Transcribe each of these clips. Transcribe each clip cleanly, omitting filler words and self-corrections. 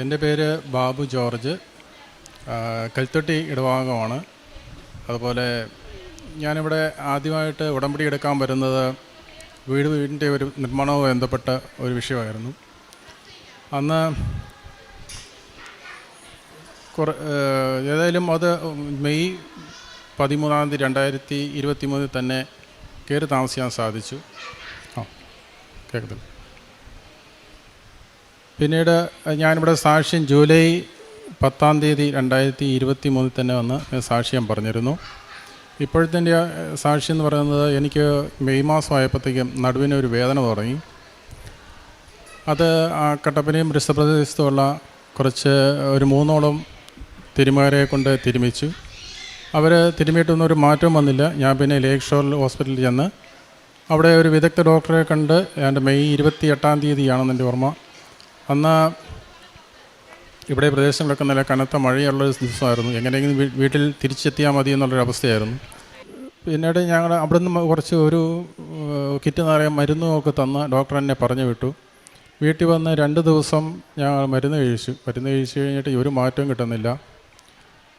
എൻ്റെ പേര് ബാബു ജോർജ്, കൽത്തൊട്ടി ഇടവാംഗമാണ്. അതുപോലെ ഞാനിവിടെ ആദ്യമായിട്ട് ഉടമ്പടി എടുക്കാൻ വരുന്നത് വീടിൻ്റെ ഒരു നിർമ്മാണവുമായി ബന്ധപ്പെട്ട ഒരു വിഷയമായിരുന്നു. അന്ന് ഏതായാലും അത് മെയ് 13, 2023 തന്നെ കയറി താമസിക്കാൻ സാധിച്ചു. കേൾക്കുന്നില്ല. പിന്നീട് ഞാനിവിടെ സാക്ഷ്യം ജൂലൈ 10, 2023 തന്നെ വന്ന് സാക്ഷ്യം പറഞ്ഞിരുന്നു. ഇപ്പോഴത്തെ എൻ്റെ സാക്ഷ്യം എന്ന് പറയുന്നത്, എനിക്ക് മെയ് മാസമായപ്പോഴത്തേക്കും നടുവിനൊരു വേദന തുടങ്ങി. അത് കട്ടപ്പനയും പ്രദേശത്തുമുള്ള കുറച്ച് ഒരു 3ഓളം തിരുമാരെ കൊണ്ട് തിരുമിച്ചു. അവർ തിരുമിയിട്ടൊന്നും ഒരു മാറ്റവും വന്നില്ല. ഞാൻ പിന്നെ ലേക്ക് ഷോർ ഹോസ്പിറ്റലിൽ ചെന്ന് അവിടെ ഒരു വിദഗ്ധ ഡോക്ടറെ കണ്ട്, എൻ്റെ മെയ് 28 എൻ്റെ ഓർമ്മ. അന്ന് ഇവിടെ പ്രദേശങ്ങളൊക്കെ നല്ല കനത്ത മഴയുള്ളൊരു ദിവസമായിരുന്നു. എങ്ങനെയെങ്കിലും വീട്ടിൽ തിരിച്ചെത്തിയാൽ മതി എന്നുള്ളൊരവസ്ഥയായിരുന്നു. പിന്നീട് ഞങ്ങൾ അവിടെ നിന്ന് കുറച്ച് ഒരു കിറ്റ് നിറയെ മരുന്നുമൊക്കെ തന്ന് ഡോക്ടർ എന്നെ പറഞ്ഞു വിട്ടു. വീട്ടിൽ വന്ന് 2 ദിവസം ഞാൻ മരുന്ന് കഴിച്ചു കഴിഞ്ഞിട്ട് ഒരു മാറ്റവും കിട്ടുന്നില്ല.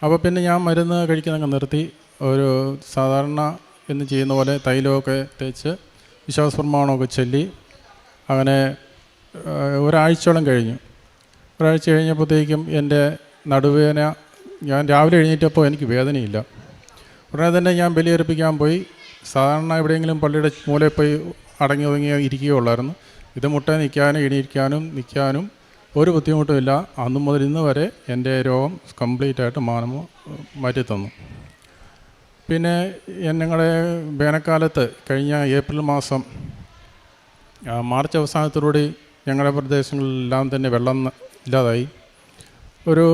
അപ്പോൾ പിന്നെ ഞാൻ മരുന്ന് കഴിക്കുന്നങ്ങ് നിർത്തി. ഒരു സാധാരണ എന്ന് ചെയ്യുന്ന പോലെ തൈലമൊക്കെ തേച്ച് വിശ്വാസപ്രമാണമൊക്കെ ചൊല്ലി അങ്ങനെ ഒരാഴ്ചയോളം കഴിഞ്ഞു. ഒരാഴ്ച കഴിഞ്ഞപ്പോഴത്തേക്കും എൻ്റെ നടുവേദന, ഞാൻ രാവിലെ എഴുന്നേറ്റപ്പോൾ എനിക്ക് വേദനയില്ല. ഉടനെ തന്നെ ഞാൻ ബലിയർപ്പിക്കാൻ പോയി. സാധാരണ എവിടെയെങ്കിലും പള്ളിയുടെ മൂലയിൽ പോയി അടങ്ങി ഒതുങ്ങി ഇരിക്കുകയുള്ളായിരുന്നു. ഇത് മുട്ട എണീക്കാനും നിൽക്കാനും ഒരു ബുദ്ധിമുട്ടുമില്ല. അന്ന് മുതൽ ഇന്ന് വരെ എൻ്റെ രോഗം കംപ്ലീറ്റായിട്ട് മാറ്റി തന്നു. പിന്നെ ഞങ്ങളുടെ വേനൽക്കാലത്ത് കഴിഞ്ഞ ഏപ്രിൽ മാസം മാർച്ച് അവസാനത്തോടുകൂടി ഞങ്ങളുടെ പ്രദേശങ്ങളിലെല്ലാം തന്നെ വെള്ളം ഇല്ലാതായി. ഒരു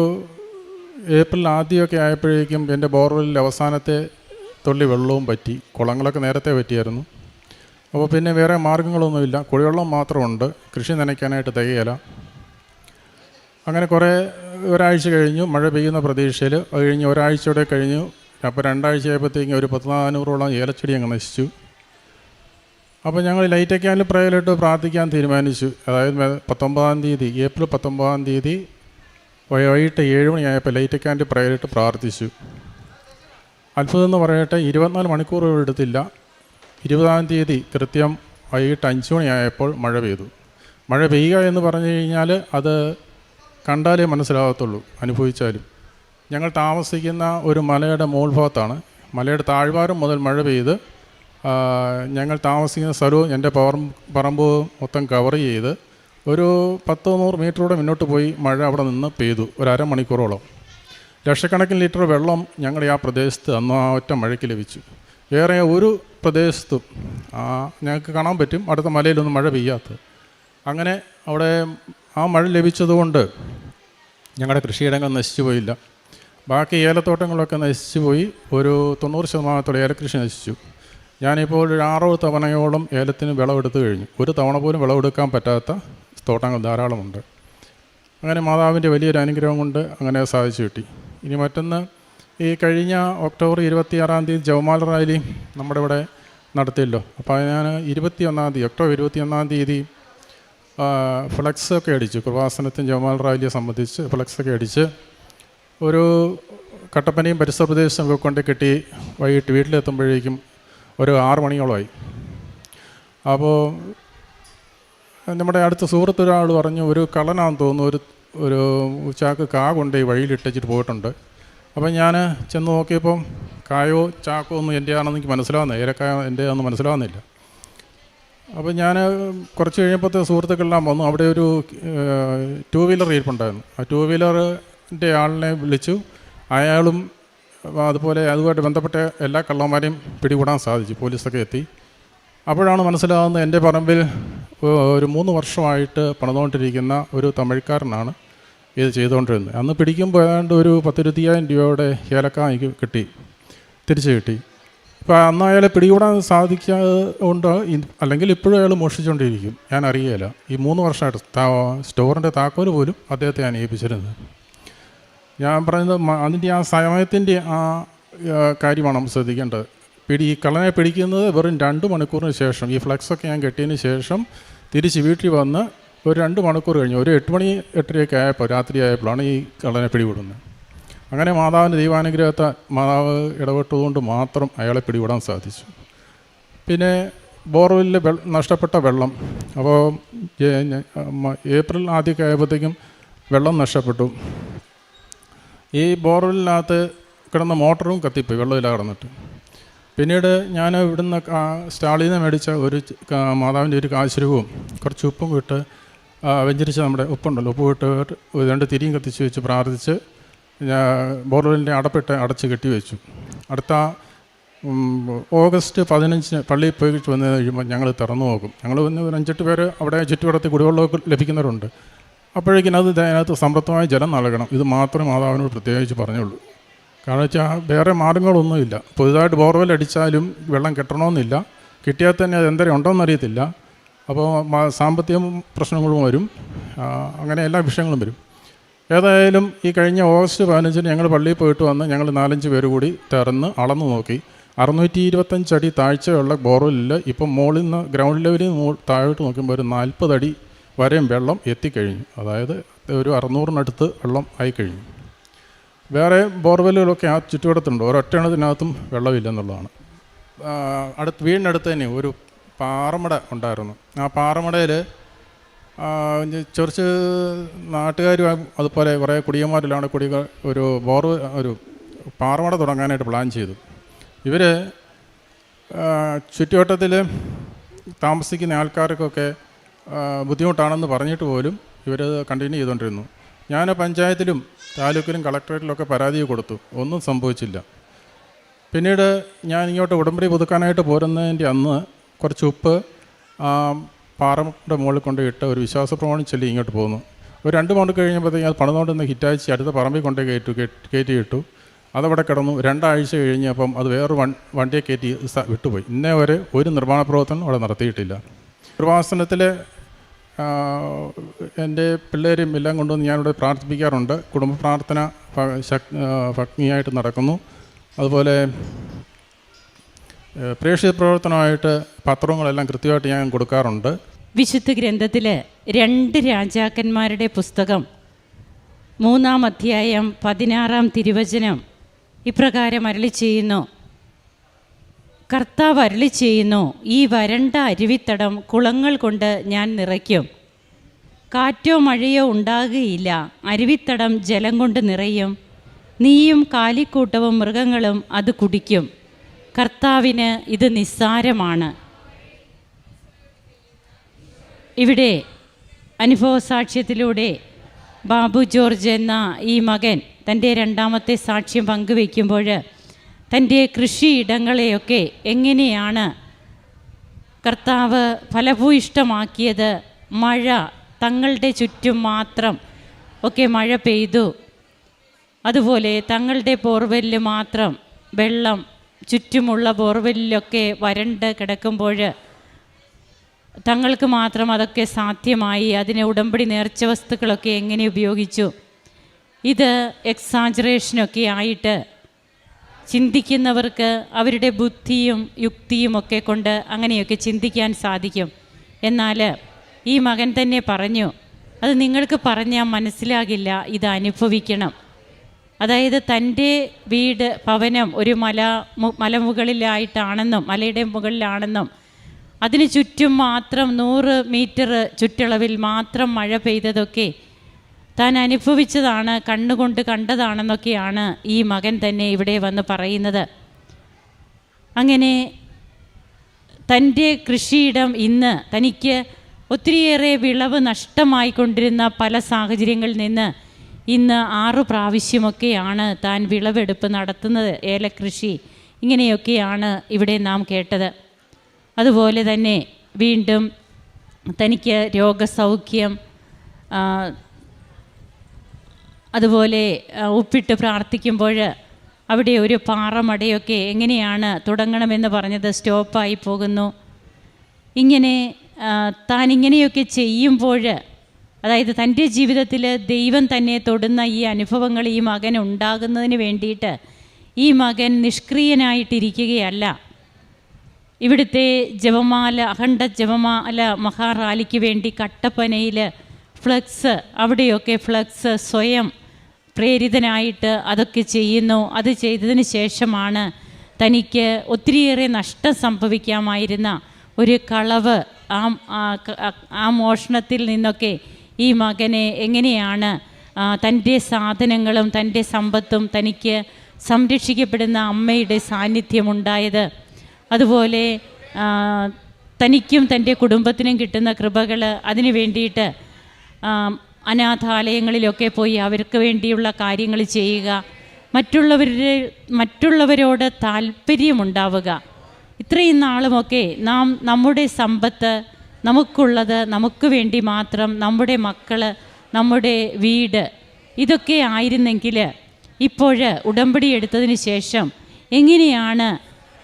ഏപ്രിൽ ആദ്യമൊക്കെ ആയപ്പോഴേക്കും എൻ്റെ ബോർവെല്ലിൽ അവസാനത്തെ തുള്ളി വെള്ളവും പറ്റി. കുളങ്ങളൊക്കെ നേരത്തെ പറ്റിയായിരുന്നു. അപ്പോൾ പിന്നെ വേറെ മാർഗ്ഗങ്ങളൊന്നുമില്ല, കുടിവെള്ളം മാത്രമുണ്ട്. കൃഷി നനയ്ക്കാനായിട്ട് തികയില്ല. അങ്ങനെ ഒരാഴ്ച കഴിഞ്ഞു, മഴ പെയ്യുന്ന പ്രതീക്ഷയിൽ. അത് കഴിഞ്ഞ് ഒരാഴ്ചയോടെ കഴിഞ്ഞു. അപ്പോൾ 2 ആഴ്ചയായപ്പോഴത്തേക്കും ഒരു 1400ഓളം ഏലച്ചെടി അങ്ങ് നശിച്ചു. അപ്പോൾ ഞങ്ങൾ ലൈറ്റ് ക്യാനിൽ പ്രയറിട്ട് പ്രാർത്ഥിക്കാൻ തീരുമാനിച്ചു. അതായത് ഏപ്രിൽ 19 വൈകിട്ട് 7 മണിയായപ്പോൾ ലൈറ്റ് ക്യാനിൽ പ്രയറിട്ട് പ്രാർത്ഥിച്ചു. അത്ഭുതം എന്ന് പറയട്ടെ, 24 മണിക്കൂർ എടുത്തില്ല. 20 കൃത്യം വൈകിട്ട് 5 മണിയായപ്പോൾ മഴ പെയ്തു. മഴ പെയ്യുക എന്ന് പറഞ്ഞു കഴിഞ്ഞാൽ അത് കണ്ടാലേ മനസ്സിലാകത്തുള്ളൂ, അനുഭവിച്ചാലും. ഞങ്ങൾ താമസിക്കുന്ന ഒരു മലയുടെ മുകൾഭാഗത്താണ്. മലയുടെ താഴ്വാരം മുതൽ മഴ പെയ്ത് ഞങ്ങൾ താമസിക്കുന്ന സ്ഥലവും എൻ്റെ പറമ്പ് മൊത്തം കവർ ചെയ്ത് ഒരു 10-100 മീറ്ററോടെ മുന്നോട്ട് പോയി മഴ അവിടെ നിന്ന് പെയ്തു. ഒരു അരമണിക്കൂറോളം. ലക്ഷക്കണക്കിന് ലിറ്റർ വെള്ളം ഞങ്ങളുടെ ആ പ്രദേശത്ത് അന്ന് ആ ഒറ്റ മഴയ്ക്ക് ലഭിച്ചു. വേറെ ഒരു പ്രദേശത്തും ഞങ്ങൾക്ക് കാണാൻ പറ്റും അടുത്ത മലയിലൊന്നും മഴ പെയ്യാത്തത്. അങ്ങനെ അവിടെ ആ മഴ ലഭിച്ചതുകൊണ്ട് ഞങ്ങളുടെ കൃഷിയിടങ്ങൾ നശിച്ചു പോയില്ല. ബാക്കി ഏലത്തോട്ടങ്ങളൊക്കെ നശിച്ചു പോയി. ഒരു 90% ഏലക്കൃഷി നശിച്ചു. ഞാനിപ്പോൾ ഒരു 6 തവണയോളം ഏലത്തിന് വിളവെടുത്ത് കഴിഞ്ഞു. ഒരു തവണ പോലും വിളവെടുക്കാൻ പറ്റാത്ത തോട്ടങ്ങൾ ധാരാളമുണ്ട്. അങ്ങനെ മാതാവിൻ്റെ വലിയൊരു അനുഗ്രഹം കൊണ്ട് അങ്ങനെ സാധിച്ചു കിട്ടി. ഇനി മറ്റൊന്ന്, ഈ കഴിഞ്ഞ ഒക്ടോബർ 26 ജവമാൽ റാലി നമ്മുടെ ഇവിടെ നടത്തിയല്ലോ. അപ്പോൾ ഞാൻ ഒക്ടോബർ 21 ഫ്ലക്സൊക്കെ അടിച്ചു. കൃപാസനത്തിന് ജവമാൽ റാലിയെ സംബന്ധിച്ച് ഫ്ലക്സൊക്കെ അടിച്ച് ഒരു കട്ടപ്പനയും പരിസര പ്രദേശമൊക്കെ കൊണ്ട് കെട്ടി വൈകിട്ട് വീട്ടിലെത്തുമ്പോഴേക്കും ഒരു 6 മണിയോളമായി. അപ്പോൾ നമ്മുടെ അടുത്ത സുഹൃത്തൊരാൾ പറഞ്ഞു, ഒരു കള്ളനാണെന്ന് തോന്നുന്നു, ഒരു ചാക്ക് കൊണ്ട് വഴിയിലിട്ടിച്ചിട്ട് പോയിട്ടുണ്ട്. അപ്പം ഞാൻ ചെന്ന് നോക്കിയപ്പം കായോ ചാക്കോ ഒന്നും എൻ്റെ ആണെന്ന് എനിക്ക് മനസ്സിലാവുന്നില്ല. ഏലക്കായ എൻ്റെ ആണെന്ന് മനസ്സിലാവുന്നില്ല. അപ്പം ഞാൻ കുറച്ച് കഴിഞ്ഞപ്പോഴത്തെ സുഹൃത്തുക്കളെല്ലാം വന്നു. അവിടെ ഒരു 2 വീലർ ഇരിപ്പുണ്ടായിരുന്നു. ആ 2 വീലറിൻ്റെ ആളിനെ വിളിച്ചു. അയാളും അതുമായിട്ട് ബന്ധപ്പെട്ട എല്ലാ കള്ളന്മാരെയും പിടികൂടാൻ സാധിച്ചു. പോലീസൊക്കെ എത്തി. അപ്പോഴാണ് മനസ്സിലാകുന്നത്, എൻ്റെ പറമ്പിൽ ഒരു 3 വർഷമായിട്ട് പണിതുകൊണ്ടിരിക്കുന്ന ഒരു തമിഴ്ക്കാരനാണ് ഇത് ചെയ്തുകൊണ്ടിരുന്നത്. അന്ന് പിടിക്കുമ്പോൾ ഏതാണ്ട് ഒരു 10-20,000 രൂപയുടെ ഏലക്ക എനിക്ക് തിരിച്ചു കിട്ടി. ഇപ്പോൾ അന്ന് അയാളെ പിടികൂടാൻ സാധിക്കാതുകൊണ്ട്, അല്ലെങ്കിൽ ഇപ്പോഴും അയാൾ മോഷ്ടിച്ചുകൊണ്ടിരിക്കും, ഞാൻ അറിയില്ല. ഈ 3 വർഷമായിട്ട് സ്റ്റോറിൻ്റെ താക്കോൽ പോലും അദ്ദേഹത്തെ ഞാൻ ഏൽപ്പിച്ചിരുന്നത്. ഞാൻ പറയുന്നത് അതിൻ്റെ ആ സമയത്തിൻ്റെ ആ കാര്യമാണ് നമ്മൾ ശ്രദ്ധിക്കേണ്ടത്. കള്ളനെ പിടിക്കുന്നത് വെറും 2 മണിക്കൂറിന് ശേഷം. ഈ ഫ്ലക്സൊക്കെ ഞാൻ കെട്ടിയതിന് ശേഷം തിരിച്ച് വീട്ടിൽ വന്ന് ഒരു 2 മണിക്കൂർ കഴിഞ്ഞു, ഒരു 8 മണി 8:30 ആയപ്പോൾ, രാത്രി ആയപ്പോഴാണ് ഈ കള്ളനെ പിടികൂടുന്നത്. അങ്ങനെ മാതാവിൻ്റെ ദൈവാനുഗ്രഹത്തെ മാതാവ് ഇടപെട്ടതുകൊണ്ട് മാത്രം അയാളെ പിടികൂടാൻ സാധിച്ചു. പിന്നെ ബോർവെല്ലിൽ നഷ്ടപ്പെട്ട വെള്ളം, അപ്പോൾ ഏപ്രിൽ ആദ്യമൊക്കെ ആയപ്പോഴത്തേക്കും വെള്ളം നഷ്ടപ്പെട്ടു. ഈ ബോർവെല്ലിനകത്ത് കിടന്ന മോട്ടറും കത്തിപ്പോയി, വെള്ളമില്ല കിടന്നിട്ട്. പിന്നീട് ഞാൻ ഇവിടുന്ന് സ്റ്റാളിൽ നിന്ന് മേടിച്ച ഒരു മാതാവിൻ്റെ ഒരു കാശുരവും കുറച്ച് ഉപ്പും ഇട്ട് വെഞ്ചരിച്ച് നമ്മുടെ ഉപ്പുണ്ടല്ലോ, ഉപ്പ് ഇട്ട് 2 തിരിയും കത്തിച്ച് വെച്ച് പ്രാർത്ഥിച്ച് ബോർവെല്ലിൻ്റെ അടച്ച് കെട്ടി വെച്ചു. അടുത്ത ഓഗസ്റ്റ് 15 പള്ളിയിൽ പോയി വന്ന് കഴിയുമ്പോൾ ഞങ്ങൾ തുറന്നു നോക്കും. ഞങ്ങൾ വന്ന് 5-8 പേര് അവിടെ ചുറ്റുവട്ടത്തിൽ കുടിവെള്ളമൊക്കെ ലഭിക്കുന്നവരുണ്ട്. അപ്പോഴേക്കും അതിനകത്ത് സമൃദ്ധമായ ജലം നൽകണം, ഇത് മാത്രമേ മാതാവിനോട് പ്രത്യേകിച്ച് പറഞ്ഞുള്ളൂ. കാരണം വെച്ചാൽ വേറെ മാർഗ്ഗങ്ങളൊന്നുമില്ല. പുതുതായിട്ട് ബോർവെൽ അടിച്ചാലും വെള്ളം കിട്ടണമെന്നില്ല, കിട്ടിയാൽ തന്നെ അത് എന്തരം ഉണ്ടോയെന്ന് അറിയത്തില്ല. അപ്പോൾ സാമ്പത്തിക പ്രശ്നങ്ങളും വരും, അങ്ങനെ എല്ലാ വിഷയങ്ങളും വരും. ഏതായാലും ഈ കഴിഞ്ഞ ഓഗസ്റ്റ് 15 ഞങ്ങൾ പള്ളിയിൽ പോയിട്ട് വന്ന് ഞങ്ങൾ 4-5 പേര് കൂടി തുറന്ന് അളന്നു നോക്കി. 625 അടി താഴ്ചയുള്ള ബോർവെല്ലിൽ ഇപ്പം മുകളിൽ നിന്ന് ഗ്രൗണ്ട് ലെവലിൽ നിന്ന് താഴോട്ട് നോക്കുമ്പോൾ ഒരു 40 അടി വരെയും വെള്ളം എത്തിക്കഴിഞ്ഞു. അതായത് ഒരു 600-നടുത്ത് വെള്ളം ആയിക്കഴിഞ്ഞു. വേറെ ബോർവെല്ലുകളൊക്കെ ആ ചുറ്റുവട്ടത്തുണ്ട്, ഒരൊറ്റണത്തിനകത്തും വെള്ളമില്ലെന്നുള്ളതാണ്. വീടിനടുത്ത് തന്നെ ഒരു പാറമട ഉണ്ടായിരുന്നു. ആ പാറമടയിൽ കുറച്ച് നാട്ടുകാരും അതുപോലെ കുറേ കുടിയന്മാരെല്ലാം ഒരു പാറമട തുടങ്ങാനായിട്ട് പ്ലാൻ ചെയ്തു. ഇവർ ചുറ്റുവട്ടത്തിൽ താമസിക്കുന്ന ആൾക്കാർക്കൊക്കെ ബുദ്ധിമുട്ടാണെന്ന് പറഞ്ഞിട്ട് പോലും ഇവരത് കണ്ടിന്യൂ ചെയ്തുകൊണ്ടിരുന്നു. ഞാൻ പഞ്ചായത്തിലും താലൂക്കിലും കളക്ടറേറ്റിലൊക്കെ പരാതി കൊടുത്തു, ഒന്നും സംഭവിച്ചില്ല. പിന്നീട് ഞാൻ ഇങ്ങോട്ട് ഉടമ്പടി പുതുക്കാനായിട്ട് പോരുന്നതിൻ്റെ അന്ന് കുറച്ച് ഉപ്പ് പാറയുടെ മുകളിൽ കൊണ്ടുപോയിട്ട് ഒരു വിശ്വാസ പ്രമാണം ചൊല്ലി ഇങ്ങോട്ട് പോന്നു. ഒരു 2 മണിക്കൂർ കഴിഞ്ഞപ്പോഴത്തേക്കും അത് പണിതുകൊണ്ടിരുന്ന ഹിറ്റാച്ചി അടുത്ത പറമ്പിൽ കൊണ്ടുപോയി കയറ്റിയിട്ടു. അതവിടെ കിടന്നു. 2 ആഴ്ച കഴിഞ്ഞപ്പം അത് വേറൊരു വണ്ടിയെ കയറ്റി വിട്ടുപോയി. ഇന്നേ വരെ ഒരു നിർമ്മാണ പ്രവർത്തനം അവിടെ നടത്തിയിട്ടില്ല. കൃപാസനത്തിലെ എൻ്റെ പിള്ളേരും എല്ലാം കൊണ്ടുവന്ന് ഞാനിവിടെ പ്രാർത്ഥിപ്പിക്കാറുണ്ട്. കുടുംബ പ്രാർത്ഥന ഭംഗിയായിട്ട് നടക്കുന്നു. അതുപോലെ പ്രേക്ഷിത പ്രവർത്തനമായിട്ട് പത്രങ്ങളെല്ലാം കൃത്യമായിട്ട് ഞാൻ കൊടുക്കാറുണ്ട്. വിശുദ്ധ ഗ്രന്ഥത്തിൽ 2 രാജാക്കന്മാരുടെ പുസ്തകം 3-ാം അധ്യായം 16-ാം തിരുവചനം ഇപ്രകാരം അരുളി ചെയ്യുന്നു. കർത്താവ് അരുളി ചെയ്യുന്നു, ഈ വരണ്ട അരുവിത്തടം കുളങ്ങൾ കൊണ്ട് ഞാൻ നിറയ്ക്കും. കാറ്റോ മഴയോ ഉണ്ടാകുകയില്ല, അരുവിത്തടം ജലം കൊണ്ട് നിറയും. നീയും കാലിക്കൂട്ടവും മൃഗങ്ങളും അത് കുടിക്കും. കർത്താവിന് ഇത് നിസ്സാരമാണ്. ഇവിടെ അനുഭവസാക്ഷ്യത്തിലൂടെ ബാബു ജോർജ് എന്ന ഈ മകൻ തൻ്റെ 2ാമത്തെ സാക്ഷ്യം പങ്കുവയ്ക്കുമ്പോൾ തൻ്റെ കൃഷിയിടങ്ങളെയൊക്കെ എങ്ങനെയാണ് കർത്താവ് ഫലഭൂയിഷ്ടമാക്കിയത്. മഴ തങ്ങളുടെ ചുറ്റും മാത്രം ഒക്കെ മഴ പെയ്തു. അതുപോലെ തങ്ങളുടെ ബോർവെല്ലിൽ മാത്രം വെള്ളം, ചുറ്റുമുള്ള ബോർവെല്ലിലൊക്കെ വരണ്ട് കിടക്കുമ്പോൾ തങ്ങൾക്ക് മാത്രം അതൊക്കെ സാധ്യമായി. അതിനെ ഉടമ്പടി നേർച്ച വസ്തുക്കളൊക്കെ എങ്ങനെ ഉപയോഗിച്ചു. ഇത് എക്സാജറേഷനൊക്കെ ആയിട്ട് ചിന്തിക്കുന്നവർക്ക് അവരുടെ ബുദ്ധിയും യുക്തിയും ഒക്കെ കൊണ്ട് അങ്ങനെയൊക്കെ ചിന്തിക്കാൻ സാധിക്കും. എന്നാൽ ഈ മകൻ തന്നെ പറഞ്ഞു, അത് നിങ്ങൾക്ക് പറഞ്ഞാൽ മനസ്സിലാകില്ല, ഇത് അനുഭവിക്കണം. അതായത് തൻ്റെ വീട് ഭവനം ഒരു മലമുകളിലായിട്ടാണെന്നും മലയുടെ മുകളിലാണെന്നും അതിന് ചുറ്റും മാത്രം 100 മീറ്റർ ചുറ്റളവിൽ മാത്രം മഴ പെയ്തതൊക്കെ താൻ അനുഭവിച്ചതാണ്, കണ്ണുകൊണ്ട് കണ്ടതാണെന്നൊക്കെയാണ് ഈ മകൻ തന്നെ ഇവിടെ വന്ന് പറയുന്നത്. അങ്ങനെ തൻ്റെ കൃഷിയിടം ഇന്ന് തനിക്ക് ഒത്തിരിയേറെ വിളവ് നഷ്ടമായിക്കൊണ്ടിരുന്ന പല സാഹചര്യങ്ങളിൽ നിന്ന് ഇന്ന് 6 പ്രാവശ്യമൊക്കെയാണ് താൻ വിളവെടുപ്പ് നടത്തുന്നത്, ഏലകൃഷി. ഇങ്ങനെയൊക്കെയാണ് ഇവിടെ നാം കേട്ടത്. അതുപോലെ തന്നെ വീണ്ടും തനിക്ക് രോഗസൗഖ്യം, അതുപോലെ ഉപ്പിട്ട് പ്രാർത്ഥിക്കുമ്പോൾ അവിടെ ഒരു പാറമടയൊക്കെ എങ്ങനെയാണ് തുടങ്ങണമെന്ന് പറഞ്ഞത് സ്റ്റോപ്പായി പോകുന്നു. ഇങ്ങനെ താൻ ഇങ്ങനെയൊക്കെ ചെയ്യുമ്പോൾ, അതായത് തൻ്റെ ജീവിതത്തിൽ ദൈവം തന്നെ തൊടുന്ന ഈ അനുഭവങ്ങൾ ഈ മകൻ ഉണ്ടാകുന്നതിന് വേണ്ടിയിട്ട് ഈ മകൻ നിഷ്ക്രിയനായിട്ടിരിക്കുകയല്ല. ഇവിടുത്തെ ജപമാല, അഖണ്ഡ ജപമാല മഹാറാലിക്ക് വേണ്ടി കട്ടപ്പനയിൽ ഫ്ലക്സ്, അവിടെയൊക്കെ ഫ്ലക്സ് സ്വയം പ്രേരിതനായിട്ട് അതൊക്കെ ചെയ്യുന്നു. അത് ചെയ്തതിന് ശേഷമാണ് തനിക്ക് ഒത്തിരിയേറെ നഷ്ടം സംഭവിക്കാമായിരുന്ന ഒരു കളവ്, ആ മോഷണത്തിൽ നിന്നൊക്കെ ഈ മകനെ എങ്ങനെയാണ് തൻ്റെ സാധനങ്ങളും തൻ്റെ സമ്പത്തും തനിക്ക് സംരക്ഷിക്കപ്പെടുന്ന അമ്മയുടെ സാന്നിധ്യമുണ്ടായത്. അതുപോലെ തനിക്കും തൻ്റെ കുടുംബത്തിനും കിട്ടുന്ന കൃപകൾ, അതിന് വേണ്ടിയിട്ട് അനാഥാലയങ്ങളിലൊക്കെ പോയി അവർക്ക് വേണ്ടിയുള്ള കാര്യങ്ങൾ ചെയ്യുക, മറ്റുള്ളവരോട് താല്പര്യമുണ്ടാവുക. ഇത്രയും നാളുമൊക്കെ നാം നമ്മുടെ സമ്പത്ത്, നമുക്കുള്ളത് നമുക്ക് വേണ്ടി മാത്രം, നമ്മുടെ മക്കൾ, നമ്മുടെ വീട്, ഇതൊക്കെ ആയിരുന്നെങ്കിൽ ഇപ്പോൾ ഉടമ്പടി എടുത്തതിന് ശേഷം എങ്ങനെയാണ്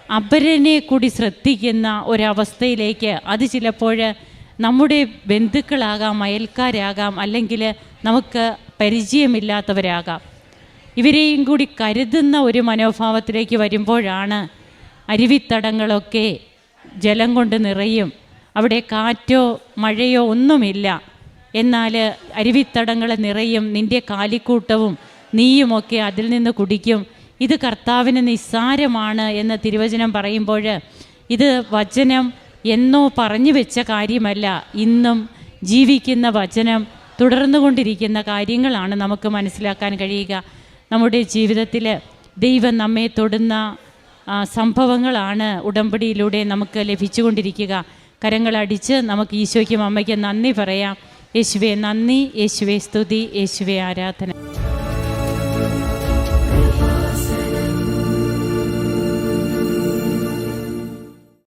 അപരനെ കൂടി ശ്രദ്ധിക്കുന്ന ഒരവസ്ഥയിലേക്ക്, അത് ചിലപ്പോൾ നമ്മുടെ ബന്ധുക്കളാകാം, അയൽക്കാരാകാം, അല്ലെങ്കിൽ നമുക്ക് പരിചയമില്ലാത്തവരാകാം, ഇവരെയും കൂടി കരുതുന്ന ഒരു മനോഭാവത്തിലേക്ക് വരുമ്പോഴാണ് അരുവിത്തടങ്ങളൊക്കെ ജലം കൊണ്ട് നിറയും. അവിടെ കാറ്റോ മഴയോ ഒന്നുമില്ല, എന്നാൽ അരുവിത്തടങ്ങൾ നിറയും. നിൻ്റെ കാലിക്കൂട്ടവും നീയുമൊക്കെ അതിൽ നിന്ന് കുടിക്കും. ഇത് കർത്താവിന് നിസ്സാരമാണ് എന്ന് തിരുവചനം പറയുമ്പോൾ, ഇത് വചനം എന്നോ പറഞ്ഞു വെച്ച കാര്യമല്ല, ഇന്നും ജീവിക്കുന്ന വചനം, തുടർന്നുകൊണ്ടിരിക്കുന്ന കാര്യങ്ങളാണ് നമുക്ക് മനസ്സിലാക്കാൻ കഴിയുക. നമ്മുടെ ജീവിതത്തിൽ ദൈവം നമ്മെ തൊടുന്ന സംഭവങ്ങളാണ് ഉടമ്പടിയിലൂടെ നമുക്ക് ലഭിച്ചുകൊണ്ടിരിക്കുക. കരങ്ങളടിച്ച് നമുക്ക് ഈശോയ്ക്കും അമ്മയ്ക്കും നന്ദി പറയാം. യേശുവേ നന്ദി, യേശുവേ സ്തുതി, യേശുവേ ആരാധന.